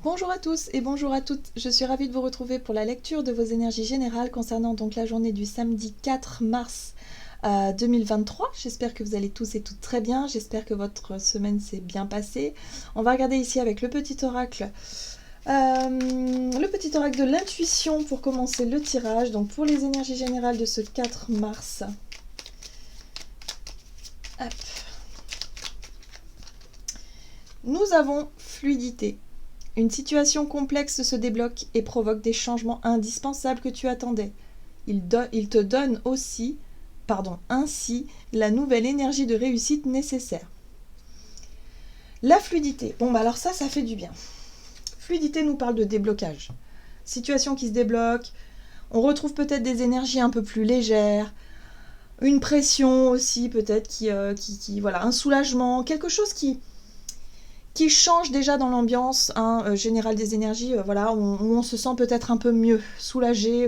Bonjour à tous et bonjour à toutes, je suis ravie de vous retrouver pour la lecture de vos énergies générales concernant donc la journée du samedi 4 mars 2023. J'espère que vous allez tous et toutes très bien, j'espère que votre semaine s'est bien passée. On va regarder ici avec le petit oracle de l'intuition pour commencer le tirage, donc pour les énergies générales de ce 4 mars. Hop. Nous avons fluidité. Une situation complexe se débloque et provoque des changements indispensables que tu attendais. Il te donne ainsi la nouvelle énergie de réussite nécessaire. La fluidité. Bon, bah alors ça fait du bien. Fluidité nous parle de déblocage. Situation qui se débloque. On retrouve peut-être des énergies un peu plus légères. Une pression aussi peut-être voilà, un soulagement, quelque chose qui change déjà dans l'ambiance générale des énergies, voilà, où on se sent peut-être un peu mieux, soulagé.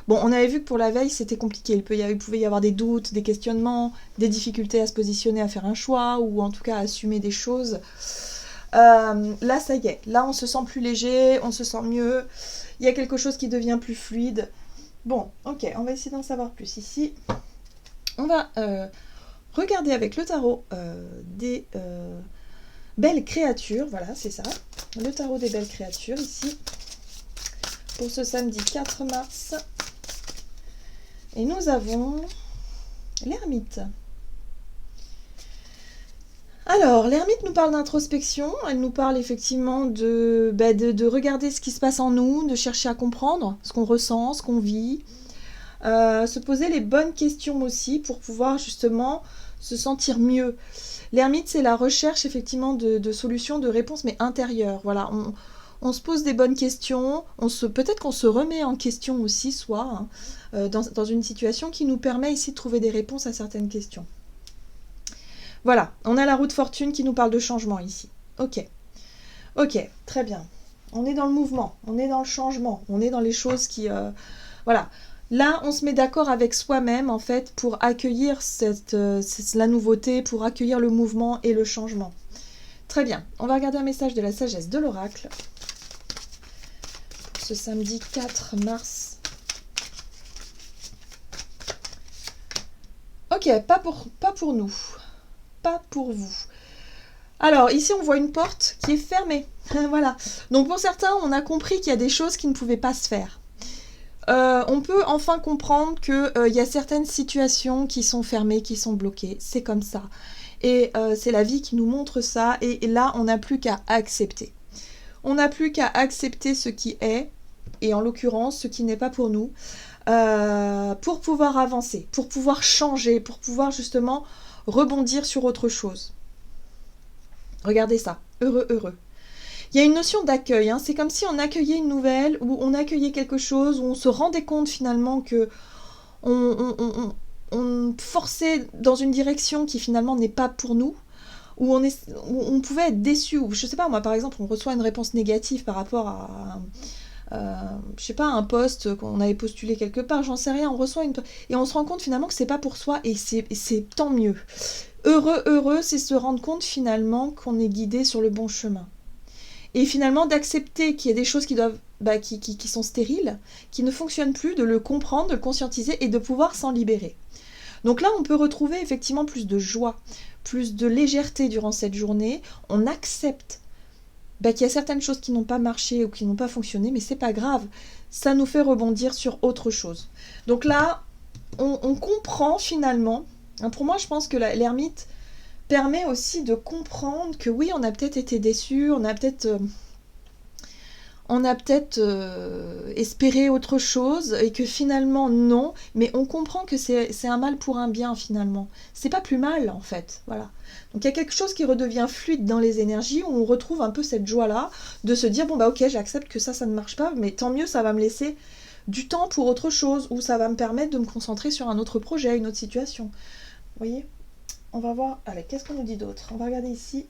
Bon, on avait vu que pour la veille, c'était compliqué. Il pouvait y avoir des doutes, des questionnements, des difficultés à se positionner, à faire un choix, ou en tout cas à assumer des choses. Là, ça y est. Là, on se sent plus léger, on se sent mieux. Il y a quelque chose qui devient plus fluide. Bon, ok, on va essayer d'en savoir plus ici. On va regarder avec le tarot des... belles créatures, voilà, c'est ça. Le tarot des belles créatures, ici, pour ce samedi 4 mars. Et nous avons l'ermite. Alors, l'ermite nous parle d'introspection, elle nous parle effectivement de regarder ce qui se passe en nous, de chercher à comprendre ce qu'on ressent, ce qu'on vit, se poser les bonnes questions aussi pour pouvoir justement se sentir mieux. L'ermite, c'est la recherche effectivement de solutions, de réponses, mais intérieures. Voilà, on se pose des bonnes questions, peut-être qu'on se remet en question aussi, soit, dans une situation qui nous permet ici de trouver des réponses à certaines questions. Voilà, on a la roue de fortune qui nous parle de changement ici. Ok, très bien. On est dans le mouvement, on est dans le changement, on est dans les choses qui... voilà. Là, on se met d'accord avec soi-même, en fait, pour accueillir la nouveauté, pour accueillir le mouvement et le changement. Très bien. On va regarder un message de la sagesse de l'oracle pour ce samedi 4 mars. Ok, pas pour nous. Pas pour vous. Alors, ici, on voit une porte qui est fermée. Voilà. Donc, pour certains, on a compris qu'il y a des choses qui ne pouvaient pas se faire. On peut enfin comprendre qu'il y a certaines situations qui sont fermées, qui sont bloquées. C'est comme ça. Et c'est la vie qui nous montre ça. Et là, on n'a plus qu'à accepter. On n'a plus qu'à accepter ce qui est, et en l'occurrence, ce qui n'est pas pour nous, pour pouvoir avancer, pour pouvoir changer, pour pouvoir justement rebondir sur autre chose. Regardez ça. Heureux, heureux. Il y a une notion d'accueil, hein. C'est comme si on accueillait une nouvelle, ou on accueillait quelque chose, où on se rendait compte finalement que on forçait dans une direction qui finalement n'est pas pour nous, où on pouvait être déçu, ou je sais pas, moi par exemple, on reçoit une réponse négative par rapport à je sais pas, un poste qu'on avait postulé quelque part, j'en sais rien, on reçoit et on se rend compte finalement que c'est pas pour soi, et c'est tant mieux. Heureux, c'est se rendre compte finalement qu'on est guidé sur le bon chemin. Et finalement d'accepter qu'il y a des choses qui sont stériles, qui ne fonctionnent plus, de le comprendre, de le conscientiser et de pouvoir s'en libérer. Donc là, on peut retrouver effectivement plus de joie, plus de légèreté durant cette journée. On accepte qu'il y a certaines choses qui n'ont pas marché ou qui n'ont pas fonctionné, mais c'est pas grave. Ça nous fait rebondir sur autre chose. Donc là, on comprend finalement. Pour moi, je pense que l'ermite permet aussi de comprendre que oui, on a peut-être été déçus, on a peut-être espéré autre chose, et que finalement non, mais on comprend que c'est un mal pour un bien finalement. C'est pas plus mal en fait, voilà. Donc il y a quelque chose qui redevient fluide dans les énergies, où on retrouve un peu cette joie-là, de se dire bon bah ok, j'accepte que ça ne marche pas, mais tant mieux, ça va me laisser du temps pour autre chose, ou ça va me permettre de me concentrer sur un autre projet, une autre situation. Vous voyez ? On va voir, allez, qu'est-ce qu'on nous dit d'autre ? On va regarder ici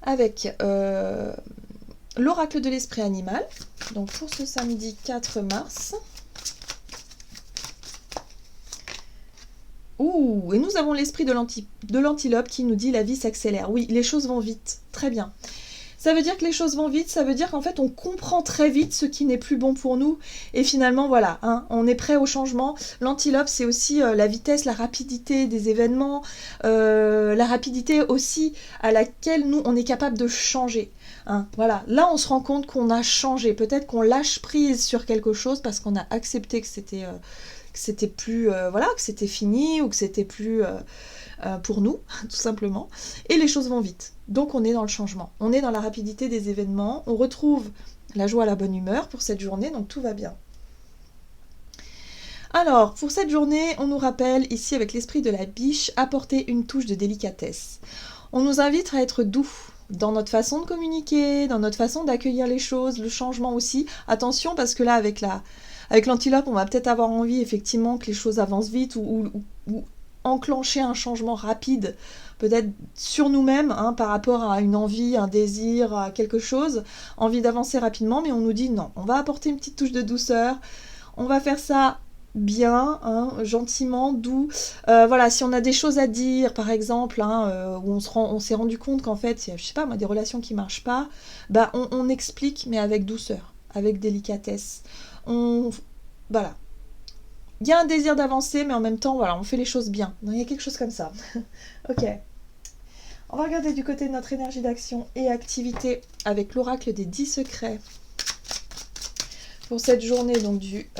avec l'oracle de l'esprit animal, donc pour ce samedi 4 mars. Ouh, et nous avons l'esprit de l'antilope qui nous dit la vie s'accélère. Oui, les choses vont vite, très bien. Ça veut dire que les choses vont vite, ça veut dire qu'en fait on comprend très vite ce qui n'est plus bon pour nous et finalement voilà, hein, on est prêt au changement. L'antilope c'est aussi la vitesse, la rapidité des événements, la rapidité aussi à laquelle nous on est capable de changer. Hein, voilà, là on se rend compte qu'on a changé, peut-être qu'on lâche prise sur quelque chose parce qu'on a accepté que c'était plus voilà, que c'était fini ou que c'était plus pour nous, tout simplement. Et les choses vont vite. Donc on est dans le changement. On est dans la rapidité des événements. On retrouve la joie, la bonne humeur pour cette journée. Donc tout va bien. Alors, pour cette journée, on nous rappelle ici avec l'esprit de la biche, apporter une touche de délicatesse. On nous invite à être doux dans notre façon de communiquer, dans notre façon d'accueillir les choses, le changement aussi. Attention parce que là, avec l'antilope, on va peut-être avoir envie effectivement que les choses avancent vite ou enclencher un changement rapide, peut-être sur nous-mêmes, hein, par rapport à une envie, un désir, à quelque chose, envie d'avancer rapidement, mais on nous dit non, on va apporter une petite touche de douceur, on va faire ça bien, hein, gentiment, doux. Voilà, si on a des choses à dire, par exemple, hein, où on s'est rendu compte qu'en fait, il y a, je sais pas moi, des relations qui marchent pas, bah on explique, mais avec douceur, avec délicatesse. Voilà. Il y a un désir d'avancer, mais en même temps, voilà, on fait les choses bien. Donc, il y a quelque chose comme ça. Ok. On va regarder du côté de notre énergie d'action et activité avec l'oracle des 10 secrets. Pour cette journée, donc du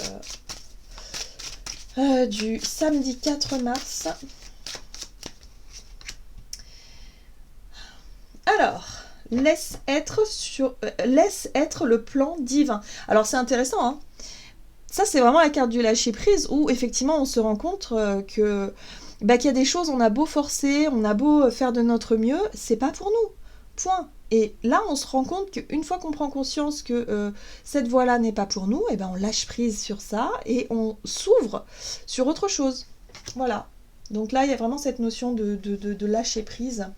samedi 4 mars. Alors, laisse être le plan divin. Alors, c'est intéressant, hein. Ça, c'est vraiment la carte du lâcher-prise où, effectivement, on se rend compte qu'il y a des choses, on a beau forcer, on a beau faire de notre mieux, c'est pas pour nous. Point. Et là, on se rend compte qu'une fois qu'on prend conscience que cette voie-là n'est pas pour nous, on lâche prise sur ça et on s'ouvre sur autre chose. Voilà. Donc là, il y a vraiment cette notion de lâcher-prise.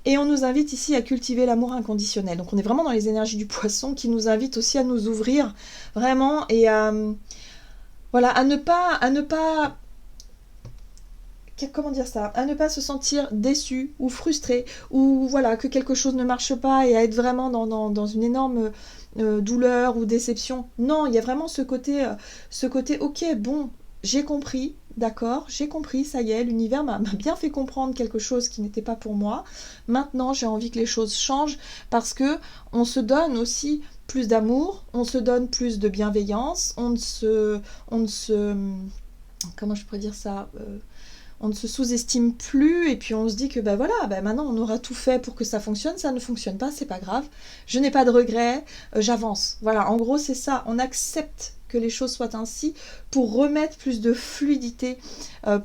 Et on nous invite ici à cultiver l'amour inconditionnel. Donc on est vraiment dans les énergies du poisson qui nous invitent aussi à nous ouvrir vraiment et à ne pas comment dire ça, à ne pas se sentir déçu ou frustré ou voilà que quelque chose ne marche pas et à être vraiment dans une énorme douleur ou déception. Non, il y a vraiment ce côté ok, bon, j'ai compris. D'accord, j'ai compris, ça y est, l'univers m'a bien fait comprendre quelque chose qui n'était pas pour moi. Maintenant, j'ai envie que les choses changent parce que on se donne aussi plus d'amour, on se donne plus de bienveillance, on ne se comment je pourrais dire ça, on ne se sous-estime plus et puis on se dit que maintenant on aura tout fait pour que ça fonctionne, ça ne fonctionne pas, c'est pas grave, je n'ai pas de regrets, j'avance. Voilà, en gros c'est ça, on accepte que les choses soient ainsi pour remettre plus de fluidité,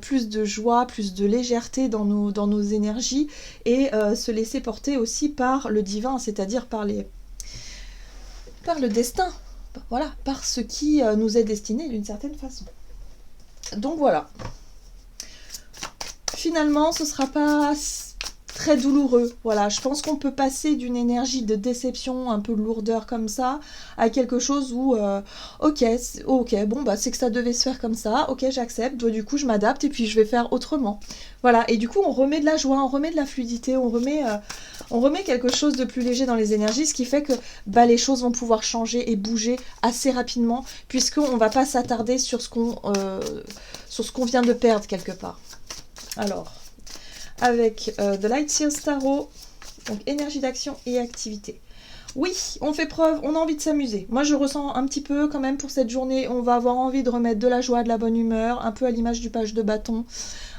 plus de joie, plus de légèreté dans nos énergies et se laisser porter aussi par le divin, c'est-à-dire par le destin, voilà, par ce qui nous est destiné d'une certaine façon. Donc voilà. Finalement, ce ne sera pas très douloureux. Voilà, je pense qu'on peut passer d'une énergie de déception, un peu de lourdeur comme ça, à quelque chose où, ok, bon, c'est que ça devait se faire comme ça, ok, j'accepte, du coup, je m'adapte et puis je vais faire autrement. Voilà, et du coup, on remet de la joie, on remet de la fluidité, on remet quelque chose de plus léger dans les énergies, ce qui fait que les choses vont pouvoir changer et bouger assez rapidement, puisqu'on ne va pas s'attarder sur ce qu'on vient de perdre quelque part. Alors, avec The Light Seals Tarot, donc énergie d'action et activité. Oui, on fait preuve, on a envie de s'amuser. Moi, je ressens un petit peu quand même pour cette journée, on va avoir envie de remettre de la joie, de la bonne humeur, un peu à l'image du page de bâton.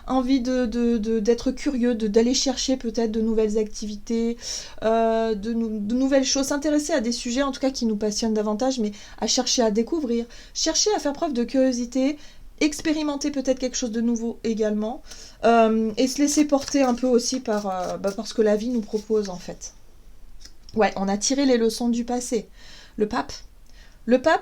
Envie d'être curieux, d'aller chercher peut-être de nouvelles activités, de nouvelles choses, s'intéresser à des sujets en tout cas qui nous passionnent davantage, mais à chercher à découvrir, chercher à faire preuve de curiosité, expérimenter peut-être quelque chose de nouveau également, et se laisser porter un peu aussi par ce que la vie nous propose en fait. Ouais, on a tiré les leçons du passé. Le pape,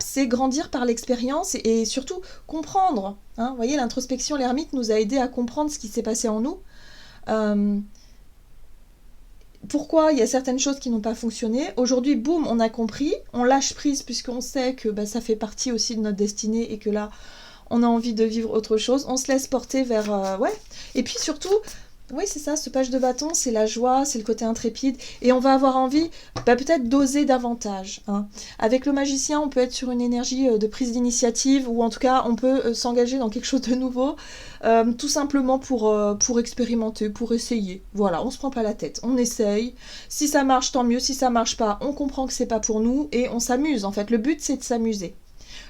c'est grandir par l'expérience et surtout comprendre. Hein. Vous voyez, l'introspection, l'ermite nous a aidé à comprendre ce qui s'est passé en nous. Pourquoi il y a certaines choses qui n'ont pas fonctionné. Aujourd'hui, boum, on a compris, on lâche prise puisqu'on sait que ça fait partie aussi de notre destinée et que là, on a envie de vivre autre chose. On se laisse porter vers... Et puis surtout, Oui, c'est ça, ce page de bâton, c'est la joie, c'est le côté intrépide, et on va avoir envie peut-être d'oser davantage, hein. Avec le magicien, on peut être sur une énergie de prise d'initiative, ou en tout cas, on peut s'engager dans quelque chose de nouveau, tout simplement pour expérimenter, pour essayer. Voilà, on se prend pas la tête, on essaye. Si ça marche, tant mieux. Si ça marche pas, on comprend que c'est pas pour nous, et on s'amuse, en fait. Le but, c'est de s'amuser.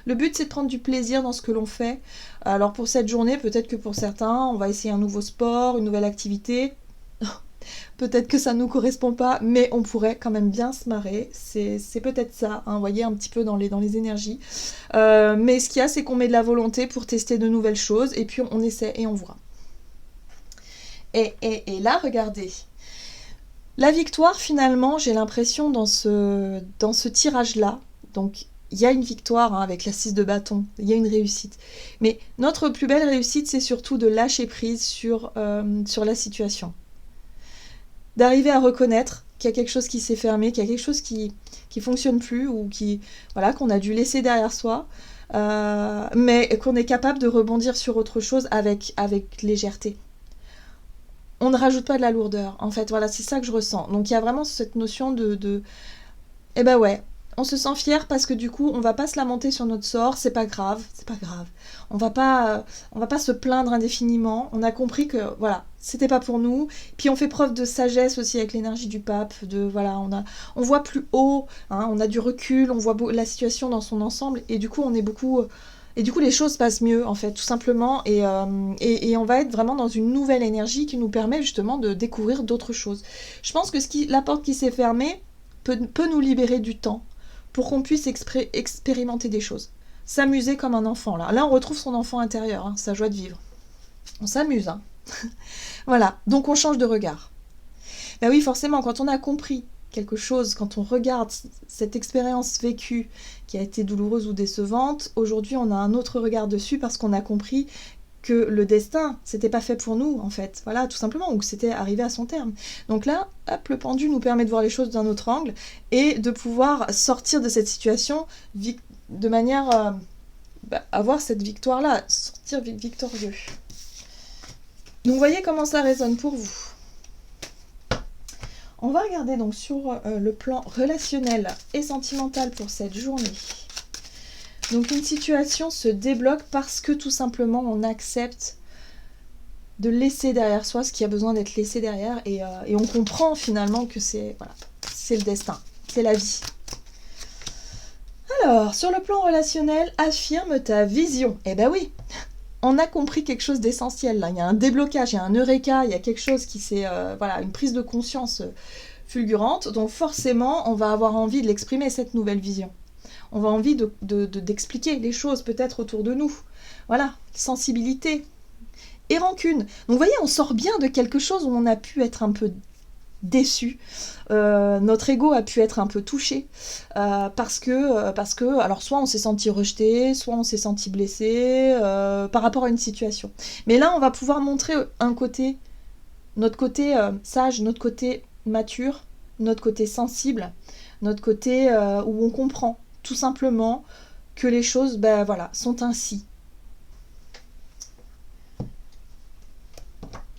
Le but, c'est de prendre du plaisir dans ce que l'on fait. Alors pour cette journée, peut-être que pour certains, on va essayer un nouveau sport, une nouvelle activité. Peut-être que ça ne nous correspond pas, mais on pourrait quand même bien se marrer. C'est peut-être ça, hein, vous voyez, un petit peu dans les énergies. Mais ce qu'il y a, c'est qu'on met de la volonté pour tester de nouvelles choses, et puis on essaie et on voit. Et là, regardez. La victoire, finalement, j'ai l'impression dans ce tirage-là, donc il y a une victoire, hein, avec la 6 de bâton, il y a une réussite. Mais notre plus belle réussite, c'est surtout de lâcher prise sur la situation. D'arriver à reconnaître qu'il y a quelque chose qui s'est fermé, qu'il y a quelque chose qui fonctionne plus, ou qu'on a dû laisser derrière soi, mais qu'on est capable de rebondir sur autre chose avec légèreté. On ne rajoute pas de la lourdeur, en fait, voilà, c'est ça que je ressens. Donc il y a vraiment cette notion de eh ben ouais, on se sent fier parce que du coup, on va pas se lamenter sur notre sort, c'est pas grave, c'est pas grave. On va pas se plaindre indéfiniment. On a compris que voilà, c'était pas pour nous. Puis on fait preuve de sagesse aussi avec l'énergie du pape. Voilà, on voit plus haut, hein, on a du recul, on voit la situation dans son ensemble, et du coup, et du coup, les choses passent mieux, en fait, tout simplement. Et on va être vraiment dans une nouvelle énergie qui nous permet justement de découvrir d'autres choses. Je pense que la porte qui s'est fermée peut nous libérer du temps pour qu'on puisse expérimenter des choses. S'amuser comme un enfant, là. Là, on retrouve son enfant intérieur, hein, sa joie de vivre. On s'amuse, hein. Voilà, donc on change de regard. Ben oui, forcément, quand on a compris quelque chose, quand on regarde cette expérience vécue qui a été douloureuse ou décevante, aujourd'hui, on a un autre regard dessus parce qu'on a compris que le destin, c'était pas fait pour nous, en fait. Voilà, tout simplement, ou que c'était arrivé à son terme. Donc là, hop, le pendu nous permet de voir les choses d'un autre angle et de pouvoir sortir de cette situation de manière avoir cette victoire-là, sortir victorieux. Donc, vous voyez comment ça résonne pour vous. On va regarder donc sur le plan relationnel et sentimental pour cette journée. Donc une situation se débloque parce que tout simplement on accepte de laisser derrière soi ce qui a besoin d'être laissé derrière, et on comprend finalement que c'est le destin, c'est la vie. Alors, sur le plan relationnel, affirme ta vision. Eh ben oui, on a compris quelque chose d'essentiel là, il y a un déblocage, il y a un eureka, il y a quelque chose qui s'est, une prise de conscience fulgurante, donc forcément on va avoir envie de l'exprimer, cette nouvelle vision. On va envie d'expliquer les choses peut-être autour de nous. Voilà, sensibilité et rancune. Donc vous voyez, on sort bien de quelque chose où on a pu être un peu déçu. Notre ego a pu être un peu touché parce que alors soit on s'est senti rejeté, soit on s'est senti blessé par rapport à une situation. Mais là, on va pouvoir montrer notre côté sage, notre côté mature, notre côté sensible, notre côté où on comprend tout simplement que les choses sont ainsi.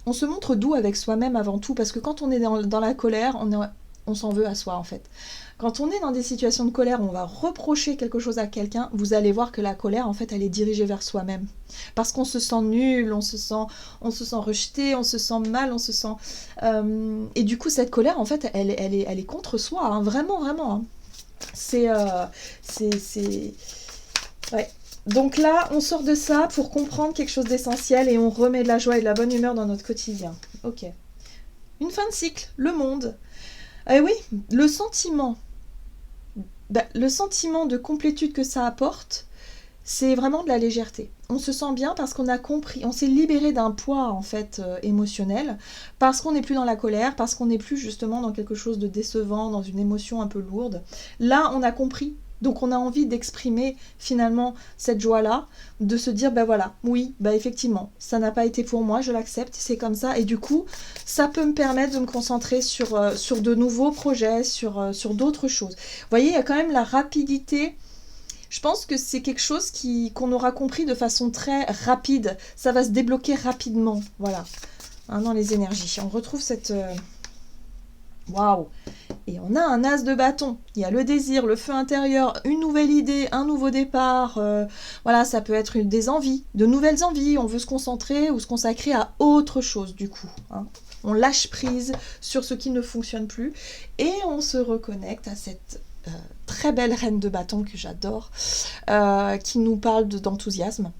On se montre doux avec soi-même avant tout, parce que quand on est dans la colère, on s'en veut à soi en fait. Quand on est dans des situations de colère où on va reprocher quelque chose à quelqu'un, vous allez voir que la colère en fait elle est dirigée vers soi-même. Parce qu'on se sent nul, on se sent rejeté, on se sent mal, on se sent... et du coup cette colère en fait elle est contre soi, hein, vraiment, vraiment. Hein. Ouais. Donc là, on sort de ça pour comprendre quelque chose d'essentiel et on remet de la joie et de la bonne humeur dans notre quotidien. Ok. Une fin de cycle, le monde. Eh oui, le sentiment de complétude que ça apporte, c'est vraiment de la légèreté. On se sent bien parce qu'on a compris, on s'est libéré d'un poids en fait émotionnel, parce qu'on n'est plus dans la colère, parce qu'on n'est plus justement dans quelque chose de décevant, dans une émotion un peu lourde. Là, on a compris, donc on a envie d'exprimer finalement cette joie-là, de se dire oui, effectivement, ça n'a pas été pour moi, je l'accepte, c'est comme ça, et du coup, ça peut me permettre de me concentrer sur de nouveaux projets, sur d'autres choses. Vous voyez, il y a quand même la rapidité. Je pense que c'est quelque chose qu'on aura compris de façon très rapide. Ça va se débloquer rapidement. Voilà. hein, dans les énergies. On retrouve cette... Waouh! Et on a un as de bâton. Il y a le désir, le feu intérieur, une nouvelle idée, un nouveau départ. Voilà, ça peut être des envies, de nouvelles envies. On veut se concentrer ou se consacrer à autre chose du coup. Hein. On lâche prise sur ce qui ne fonctionne plus et on se reconnecte à cette très belle reine de bâton que j'adore, qui nous parle d'enthousiasme.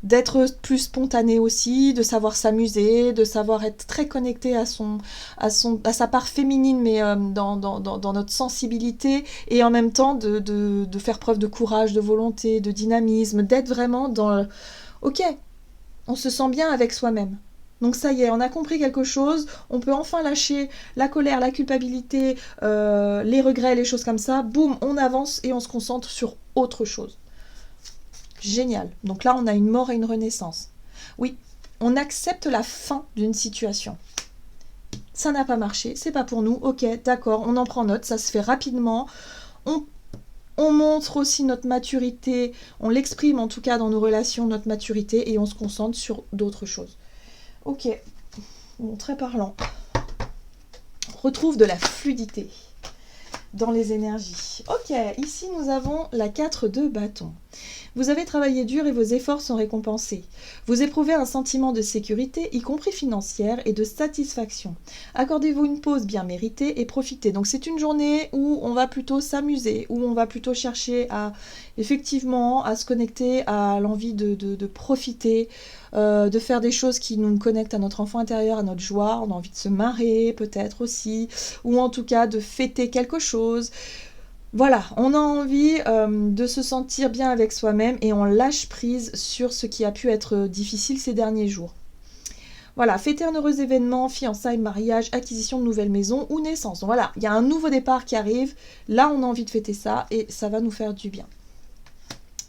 D'être plus spontané aussi, de savoir s'amuser, de savoir être très connecté à sa part féminine, mais dans notre sensibilité, et en même temps de faire preuve de courage, de volonté, de dynamisme, d'être vraiment dans... Ok, on se sent bien avec soi-même. Donc ça y est, on a compris quelque chose, on peut enfin lâcher la colère, la culpabilité, les regrets, les choses comme ça. Boum, on avance et on se concentre sur autre chose. Génial. Donc là, on a une mort et une renaissance. Oui, on accepte la fin d'une situation. Ça n'a pas marché, c'est pas pour nous. Ok, d'accord, on en prend note, ça se fait rapidement. On montre aussi notre maturité, on l'exprime en tout cas dans nos relations, notre maturité, et on se concentre sur d'autres choses. Ok, bon, très parlant. On retrouve de la fluidité dans les énergies. Ok, ici nous avons la 4 de bâton. Vous avez travaillé dur et vos efforts sont récompensés. Vous éprouvez un sentiment de sécurité, y compris financière, et de satisfaction. Accordez-vous une pause bien méritée et profitez. Donc c'est une journée où on va plutôt s'amuser, où on va plutôt chercher à, effectivement, à se connecter à l'envie de profiter, de faire des choses qui nous connectent à notre enfant intérieur, à notre joie. On a envie de se marrer peut-être aussi, ou en tout cas de fêter quelque chose. Voilà, on a envie de se sentir bien avec soi-même et on lâche prise sur ce qui a pu être difficile ces derniers jours. Voilà, fêter un heureux événement, fiançailles, mariage, acquisition de nouvelles maisons ou naissance. Donc voilà, il y a un nouveau départ qui arrive, là on a envie de fêter ça et ça va nous faire du bien.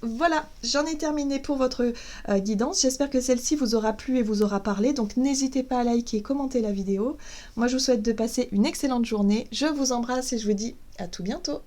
Voilà, j'en ai terminé pour votre guidance. J'espère que celle-ci vous aura plu et vous aura parlé. Donc n'hésitez pas à liker et commenter la vidéo. Moi je vous souhaite de passer une excellente journée. Je vous embrasse et je vous dis à tout bientôt.